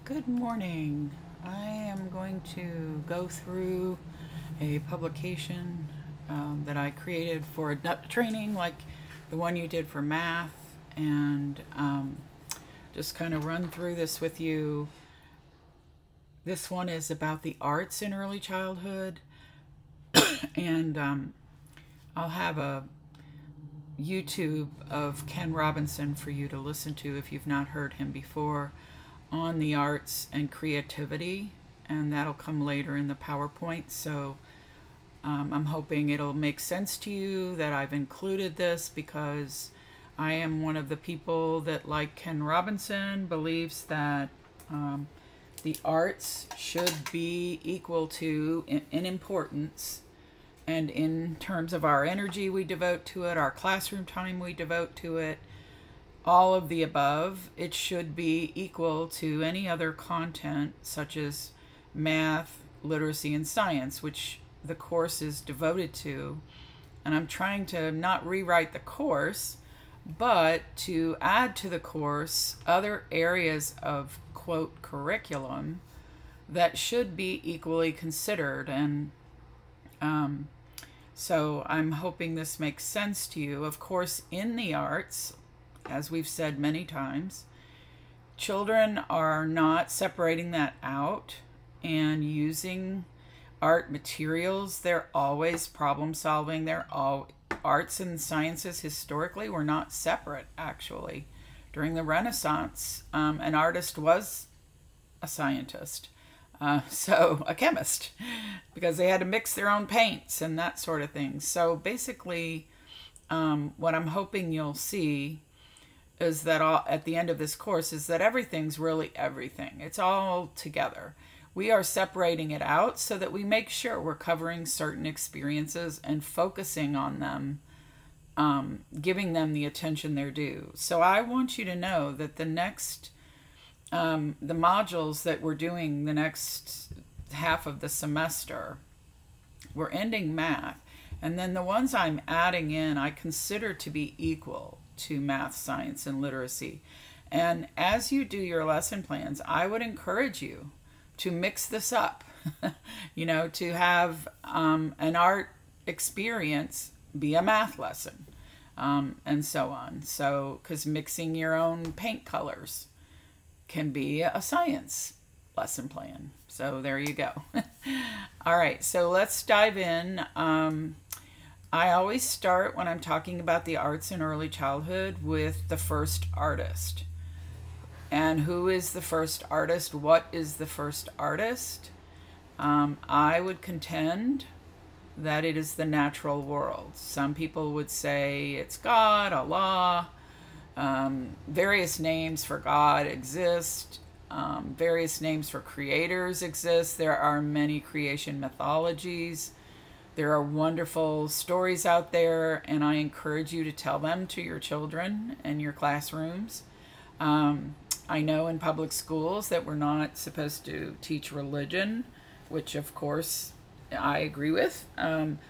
Good morning. I am going to go through a publication that I created for a training like the one you did for math, and just kind of run through this with you. This one is about the arts in early childhood, and I'll have a YouTube of Ken Robinson for you to listen to if you've not heard him before, on the arts and creativity, and that'll come later in the PowerPoint. So I'm hoping it'll make sense to you that I've included this, because I am one of the people that, like Ken Robinson, believes that the arts should be equal to, in importance, and in terms of our energy we devote to it, our classroom time we devote to it, all of the above, it should be equal to any other content such as math, literacy, and science, which the course is devoted to. And I'm trying to not rewrite the course, but to add to the course other areas of, quote, curriculum that should be equally considered. And so I'm hoping this makes sense to you. Of course, in the arts, as we've said many times, children are not separating that out and using art materials. They're always problem solving. They're all arts and sciences historically were not separate, actually. During the Renaissance, an artist was a scientist, so a chemist, because they had to mix their own paints and that sort of thing. So basically, what I'm hoping you'll see is that at the end of this course is that everything's really everything. It's all together. We are separating it out so that we make sure we're covering certain experiences and focusing on them, giving them the attention they're due. So I want you to know that the next, the modules that we're doing the next half of the semester, we're ending math. And then the ones I'm adding in, I consider to be equal to math, science, and literacy. And as you do your lesson plans, I would encourage you to mix this up, to have an art experience be a math lesson, and so on. So, because mixing your own paint colors can be a science lesson plan. So there you go. All right, so let's dive in. I always start when I'm talking about the arts in early childhood with the first artist. And who is the first artist? What is the first artist? I would contend that it is the natural world. Some people would say it's God, Allah. Various names for God exist. Various names for creators exist. There are many creation mythologies. There are wonderful stories out there, and I encourage you to tell them to your children and your classrooms. I know in public schools that we're not supposed to teach religion, which of course I agree with.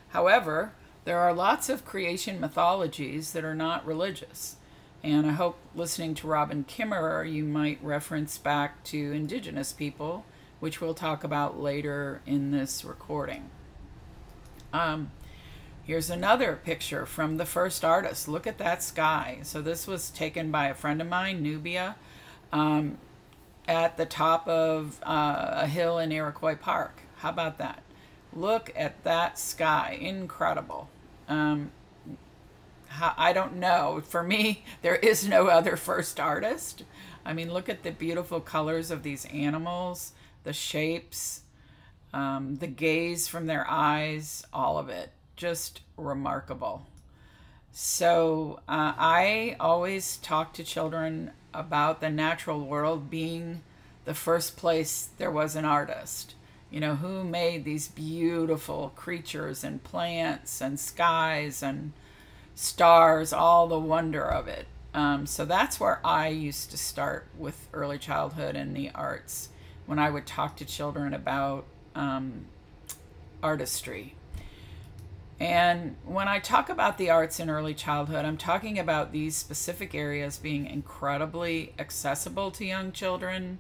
However, there are lots of creation mythologies that are not religious. And I hope, listening to Robin Kimmerer, you might reference back to indigenous people, which we'll talk about later in this recording. Here's another picture from the first artist. Look at that sky. So this was taken by a friend of mine, Nubia, at the top of a hill in Iroquois Park. How about that? Look at that sky. Incredible. I don't know. For me, there is no other first artist. I mean, look at the beautiful colors of these animals, the shapes, the gaze from their eyes, all of it. Just remarkable. So I always talk to children about the natural world being the first place there was an artist. Who made these beautiful creatures and plants and skies and stars, all the wonder of it. So that's where I used to start with early childhood and the arts, when I would talk to children about artistry. And when I talk about the arts in early childhood, I'm talking about these specific areas being incredibly accessible to young children,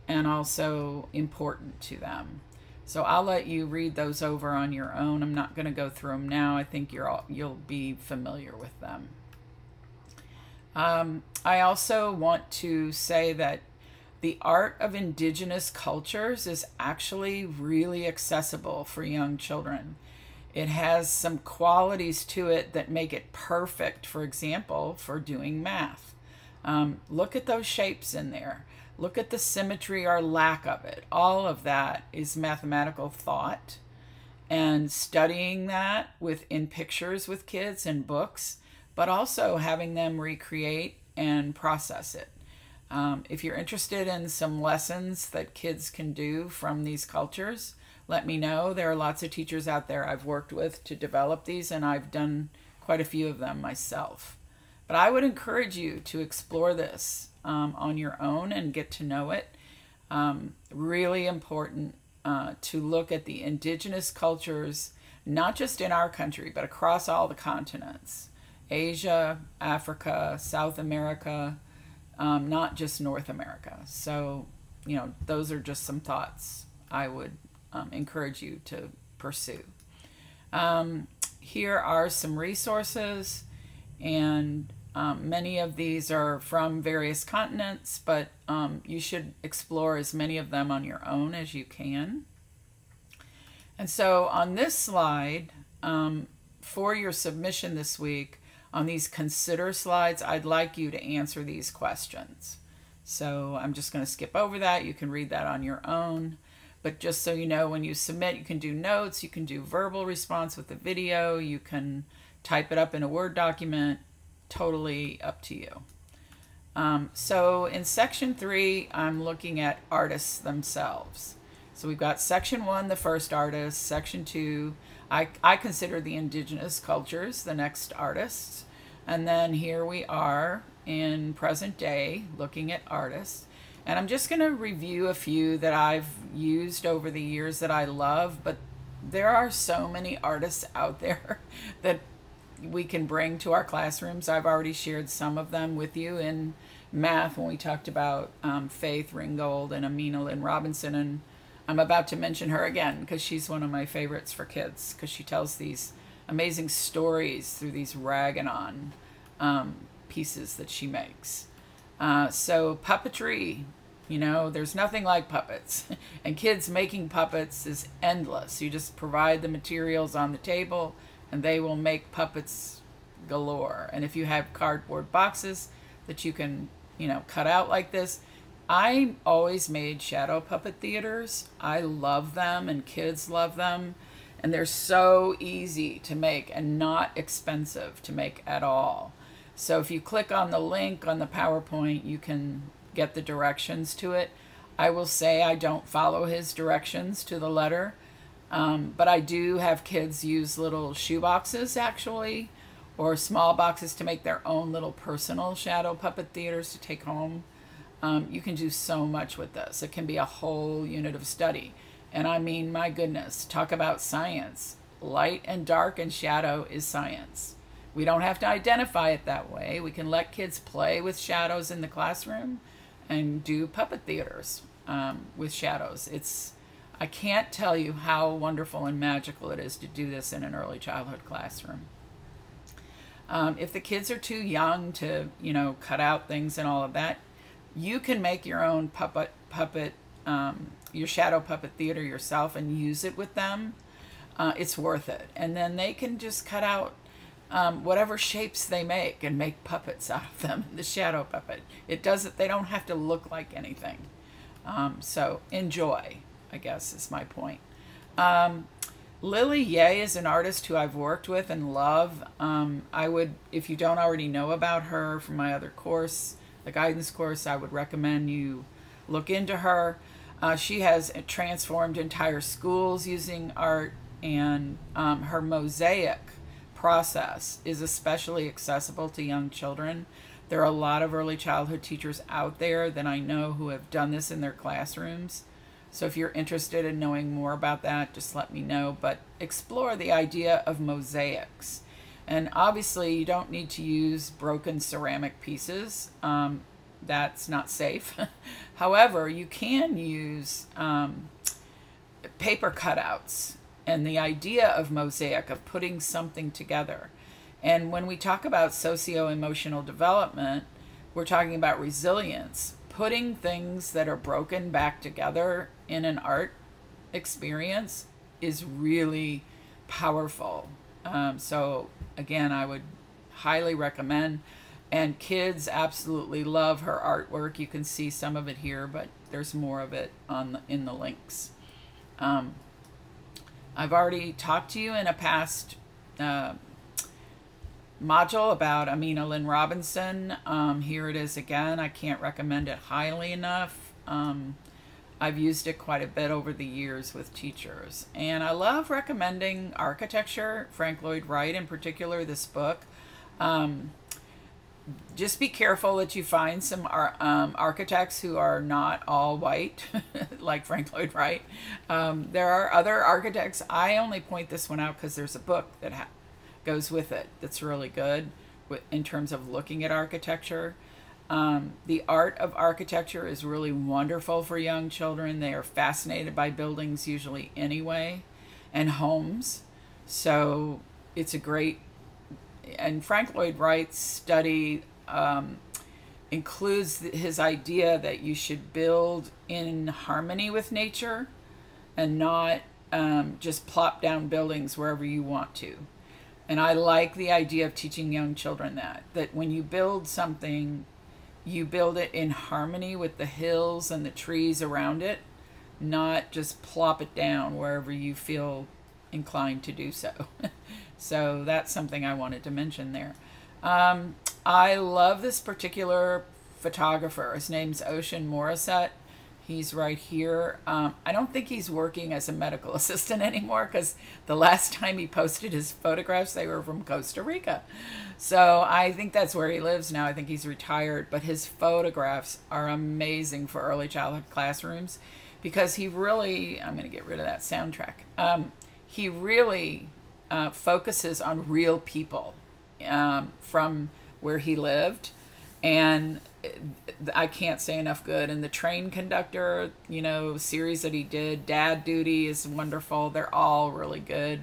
and also important to them. So I'll let you read those over on your own. I'm not going to go through them now. I think you'll be familiar with them. I also want to say that the art of indigenous cultures is actually really accessible for young children. It has some qualities to it that make it perfect, for example, for doing math. Look at those shapes in there. Look at the symmetry or lack of it. All of that is mathematical thought. And studying that in pictures with kids and books, but also having them recreate and process it. If you're interested in some lessons that kids can do from these cultures, let me know. There are lots of teachers out there I've worked with to develop these, and I've done quite a few of them myself. But I would encourage you to explore this on your own and get to know it. Really important to look at the indigenous cultures, not just in our country, but across all the continents. Asia, Africa, South America, not just North America. So, those are just some thoughts I would encourage you to pursue. Here are some resources, and many of these are from various continents, but you should explore as many of them on your own as you can. And so on this slide, for your submission this week, on these consider slides, I'd like you to answer these questions. So I'm just going to skip over that. You can read that on your own. But just so you know, when you submit, you can do notes, you can do verbal response with the video, you can type it up in a Word document, totally up to you. So in section 3, I'm looking at artists themselves. So we've got section 1, the first artist, section 2, I consider the indigenous cultures the next artists. And then here we are in present day looking at artists. And I'm just going to review a few that I've used over the years that I love, but there are so many artists out there that we can bring to our classrooms. I've already shared some of them with you in math when we talked about Faith Ringgold and Amina Lynn Robinson, and I'm about to mention her again because she's one of my favorites for kids because she tells these amazing stories through these rag-and-on pieces that she makes. So puppetry, there's nothing like puppets. And kids making puppets is endless. You just provide the materials on the table and they will make puppets galore. And if you have cardboard boxes that you can, cut out like this. I always made shadow puppet theaters. I love them and kids love them. And they're so easy to make and not expensive to make at all. So if you click on the link on the PowerPoint, you can get the directions to it. I will say I don't follow his directions to the letter, but I do have kids use little shoe boxes actually, or small boxes to make their own little personal shadow puppet theaters to take home. You can do so much with this. It can be a whole unit of study. And I mean, my goodness, talk about science. Light and dark and shadow is science. We don't have to identify it that way. We can let kids play with shadows in the classroom and do puppet theaters with shadows. I can't tell you how wonderful and magical it is to do this in an early childhood classroom. If the kids are too young to, cut out things and all of that, you can make your own your shadow puppet theater yourself and use it with them. It's worth it. And then they can just cut out whatever shapes they make and make puppets out of them. The shadow puppet. They don't have to look like anything. So enjoy, I guess is my point. Lily Ye is an artist who I've worked with and love. I would, if you don't already know about her from my other course, the guidance course, I would recommend you look into her. She has transformed entire schools using art, and her mosaic process is especially accessible to young children. There are a lot of early childhood teachers out there that I know who have done this in their classrooms. So if you're interested in knowing more about that, just let me know. But explore the idea of mosaics. And obviously you don't need to use broken ceramic pieces. that's not safe. However, you can use paper cutouts and the idea of mosaic, of putting something together. And when we talk about socio-emotional development, we're talking about resilience. Putting things that are broken back together in an art experience is really powerful. So again, I would highly recommend, and kids absolutely love her artwork. You can see some of it here, but there's more of it in the links. I've already talked to you in a past module about Amina Lynn Robinson. Here it is again. I can't recommend it highly enough. I've used it quite a bit over the years with teachers. And I love recommending architecture, Frank Lloyd Wright in particular, this book. Just be careful that you find some architects who are not all white, like Frank Lloyd Wright. There are other architects. I only point this one out because there's a book that goes with it that's really good in terms of looking at architecture. The art of architecture is really wonderful for young children. They are fascinated by buildings usually anyway, and homes. So it's a great, and Frank Lloyd Wright's study includes his idea that you should build in harmony with nature and not just plop down buildings wherever you want to. And I like the idea of teaching young children that when you build something, you build it in harmony with the hills and the trees around it, not just plop it down wherever you feel inclined to do so. So that's something I wanted to mention there. I love this particular photographer. His name's Ocean Morissette. He's right here. I don't think he's working as a medical assistant anymore because the last time he posted his photographs, they were from Costa Rica. So I think that's where he lives now. I think he's retired, but his photographs are amazing for early childhood classrooms because he really, I'm going to get rid of that soundtrack. He really focuses on real people from where he lived. And I can't say enough good. And the Train Conductor, you know, series that he did, Dad Duty is wonderful. They're all really good.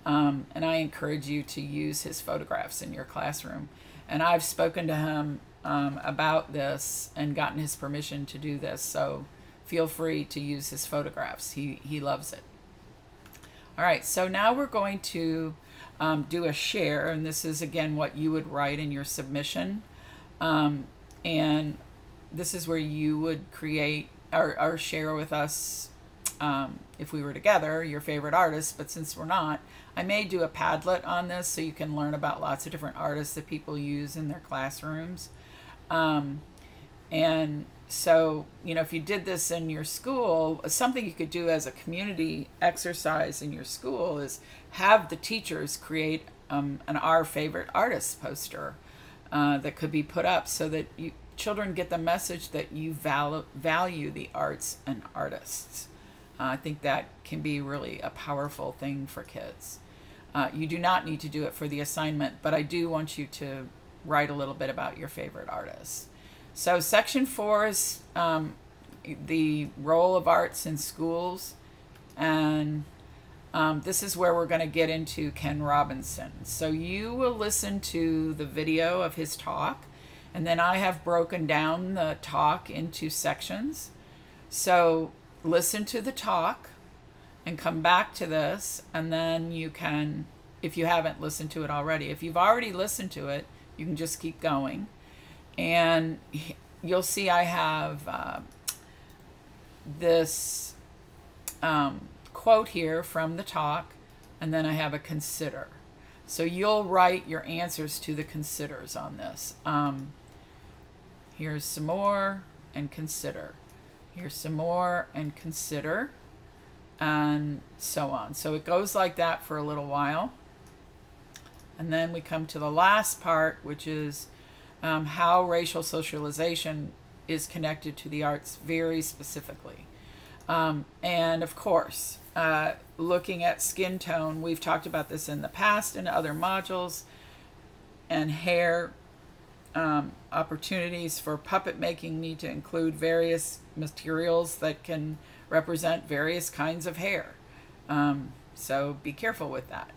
And I encourage you to use his photographs in your classroom. And I've spoken to him about this and gotten his permission to do this. So feel free to use his photographs. He loves it. All right, so now we're going to do a share. And this is, again, what you would write in your submission. And this is where you would create or share with us, if we were together, your favorite artists. But since we're not, I may do a Padlet on this so you can learn about lots of different artists that people use in their classrooms. And so, you know, if you did this in your school, something you could do as a community exercise in your school is have the teachers create an Our Favorite Artists poster. That could be put up so that children get the message that you value the arts and artists. I think that can be really a powerful thing for kids. You do not need to do it for the assignment, but I do want you to write a little bit about your favorite artists. So section 4 is the role of arts in schools, and this is where we're going to get into Ken Robinson. So you will listen to the video of his talk, and then I have broken down the talk into sections. So listen to the talk and come back to this, and then you can, if you haven't listened to it already, if you've already listened to it, you can just keep going. And you'll see I have this quote here from the talk, and then I have a consider. So you'll write your answers to the considers on this. Here's some more and consider. Here's some more and consider, and so on. So it goes like that for a little while. And then we come to the last part, which is how racial socialization is connected to the arts very specifically. And of course, looking at skin tone, we've talked about this in the past in other modules, and hair Opportunities for puppet making need to include various materials that can represent various kinds of hair. So be careful with that.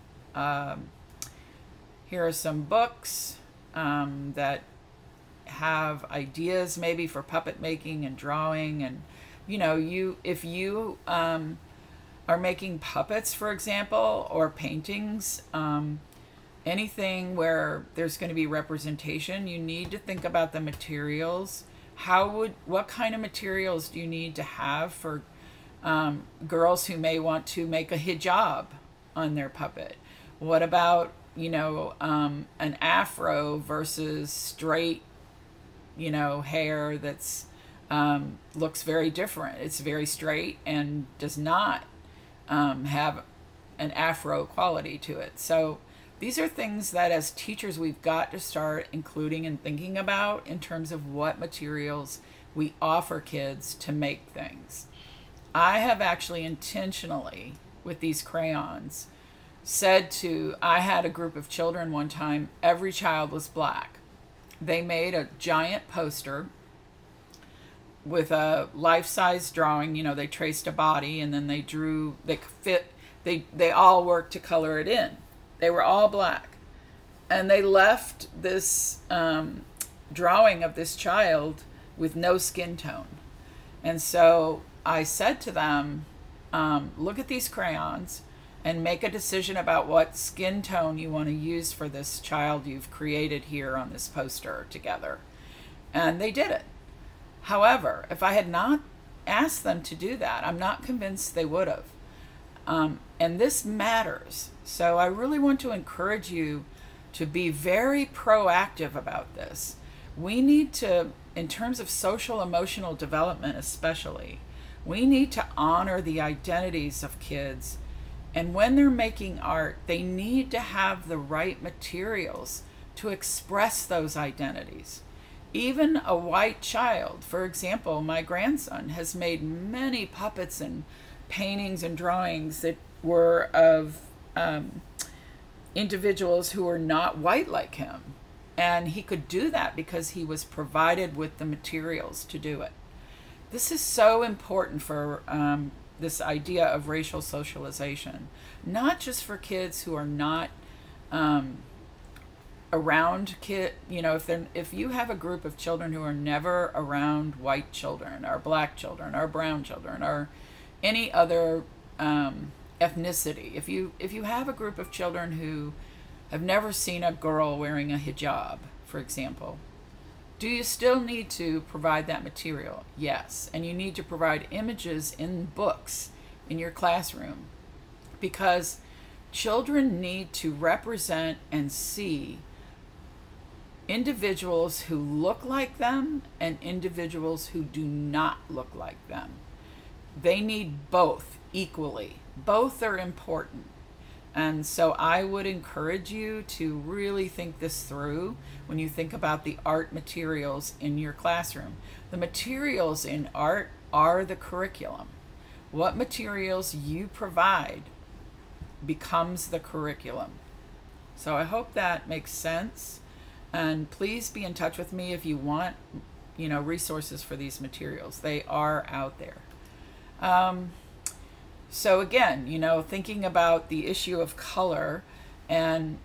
Here are some books that have ideas maybe for puppet making and drawing. And if you are making puppets, for example, or paintings, anything where there's going to be representation, you need to think about the materials. What kind of materials do you need to have for girls who may want to make a hijab on their puppet? What about, an afro versus straight, hair that's looks very different. It's very straight and does not have an afro quality to it. So these are things that as teachers we've got to start including and thinking about in terms of what materials we offer kids to make things. I have actually intentionally, with these crayons, I had a group of children one time, every child was black. They made a giant poster with a life-size drawing. They traced a body and then they all worked to color it in. They were all black. And they left this drawing of this child with no skin tone. And so I said to them, look at these crayons and make a decision about what skin tone you want to use for this child you've created here on this poster together. And they did it. However, if I had not asked them to do that, I'm not convinced they would have. And this matters. So I really want to encourage you to be very proactive about this. We need to, in terms of social emotional development especially, we need to honor the identities of kids. And when they're making art, they need to have the right materials to express those identities. Even a white child, for example, my grandson has made many puppets and paintings and drawings that were of individuals who were not white like him. And he could do that because he was provided with the materials to do it. This is so important for this idea of racial socialization, not just for kids who are not around if you have a group of children who are never around white children or black children or brown children or any other ethnicity, if you have a group of children who have never seen a girl wearing a hijab, for example, do you still need to provide that material? Yes. And you need to provide images in books in your classroom, because children need to represent and see individuals who look like them and individuals who do not look like them. They need both equally. Both are important. And so I would encourage you to really think this through when you think about the art materials in your classroom. The materials in art are the curriculum. What materials you provide becomes the curriculum. So I hope that makes sense. And please be in touch with me if you want, resources for these materials. They are out there. So again, thinking about the issue of color, and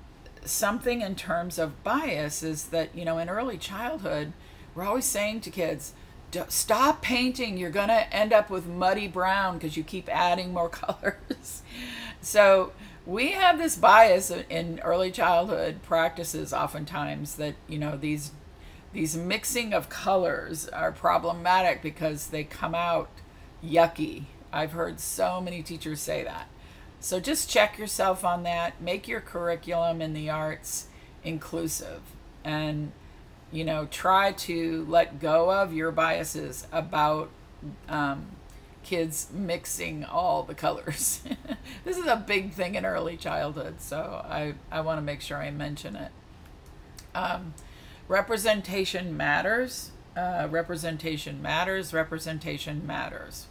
something in terms of bias is that, in early childhood, we're always saying to kids, stop painting. You're going to end up with muddy brown because you keep adding more colors. So we have this bias in early childhood practices oftentimes that, these mixing of colors are problematic because they come out yucky. I've heard so many teachers say that. So just check yourself on that. Make your curriculum in the arts inclusive, and try to let go of your biases about kids mixing all the colors. This is a big thing in early childhood, so I want to make sure I mention it. Representation matters. Representation matters. Representation matters.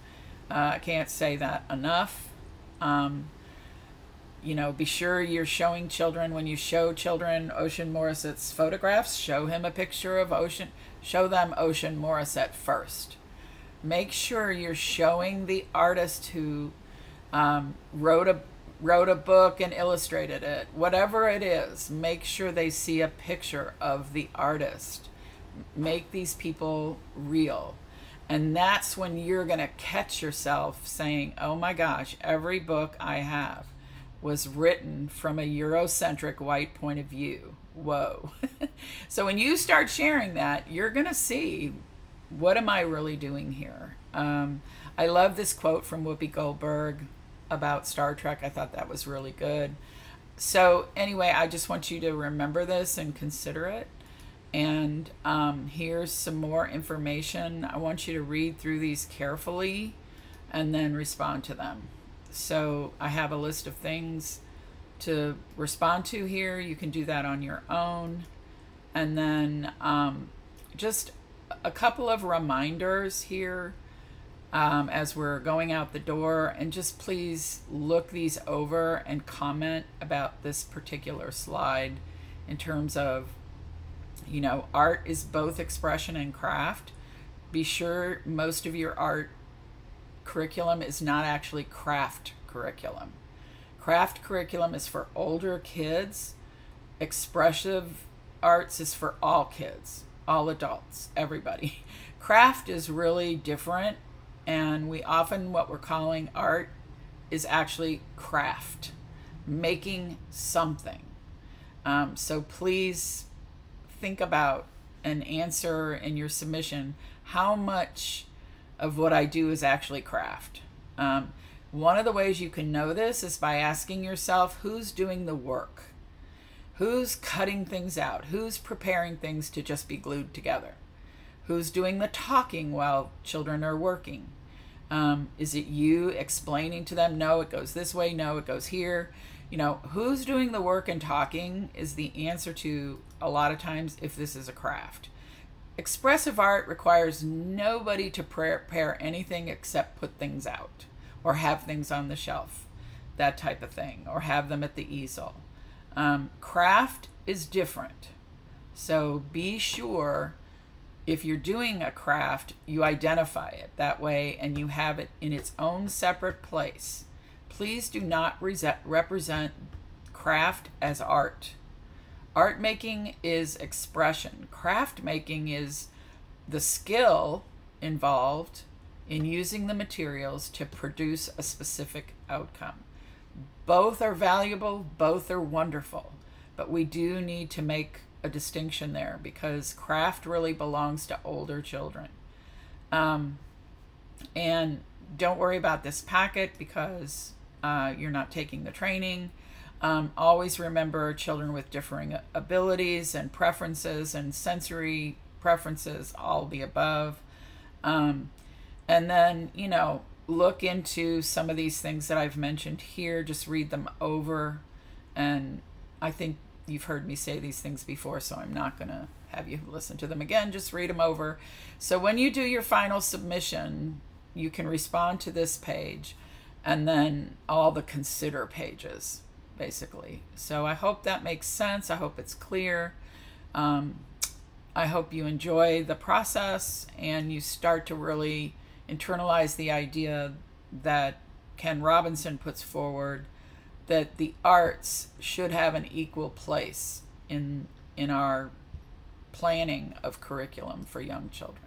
I can't say that enough. You know, be sure you're showing children, when you show children Ocean Morissette's photographs, show him a picture of Ocean, show them Ocean Morissette first. Make sure you're showing the artist who wrote a book and illustrated it. Whatever it is, make sure they see a picture of the artist. Make these people real. And that's when you're going to catch yourself saying, oh my gosh, every book I have was written from a Eurocentric white point of view. Whoa. So when you start sharing that, you're going to see, what am I really doing here? I love this quote from Whoopi Goldberg about Star Trek. I thought that was really good. So anyway, I just want you to remember this and consider it. And here's some more information. I want you to read through these carefully and then respond to them. So I have a list of things to respond to here. You can do that on your own. And then just a couple of reminders here as we're going out the door. And just please look these over and comment about this particular slide in terms of, you know, art is both expression and craft. Be sure most of your art curriculum is not actually craft curriculum. Craft curriculum is for older kids. Expressive arts is for all kids, all adults, everybody. Craft is really different, and we often, what we're calling art is actually craft, making something. So please think about and answer in your submission how much of what I do is actually craft. One of the ways you can know this is by asking yourself, who's doing the work? Who's cutting things out? Who's preparing things to just be glued together? Who's doing the talking while children are working? Is it you explaining to them, no, it goes this way, no, it goes here? You know, who's doing the work and talking is the answer to a lot of times if this is a craft. Expressive art requires nobody to prepare anything except put things out or have things on the shelf, that type of thing, or have them at the easel. Craft is different. So be sure if you're doing a craft, you identify it that way and you have it in its own separate place. Please do not represent craft as art. Art making is expression. Craft making is the skill involved in using the materials to produce a specific outcome. Both are valuable, both are wonderful, but we do need to make a distinction there because craft really belongs to older children. And don't worry about this packet because you're not taking the training. Always remember children with differing abilities and preferences and sensory preferences, all the above. And then, you know, look into some of these things that I've mentioned here. Just read them over. And I think you've heard me say these things before, so I'm not going to have you listen to them again. Just read them over. So when you do your final submission, you can respond to this page and then all the consider pages, basically. So I hope that makes sense. I hope it's clear. I hope you enjoy the process and you start to really internalize the idea that Ken Robinson puts forward, that the arts should have an equal place in our planning of curriculum for young children.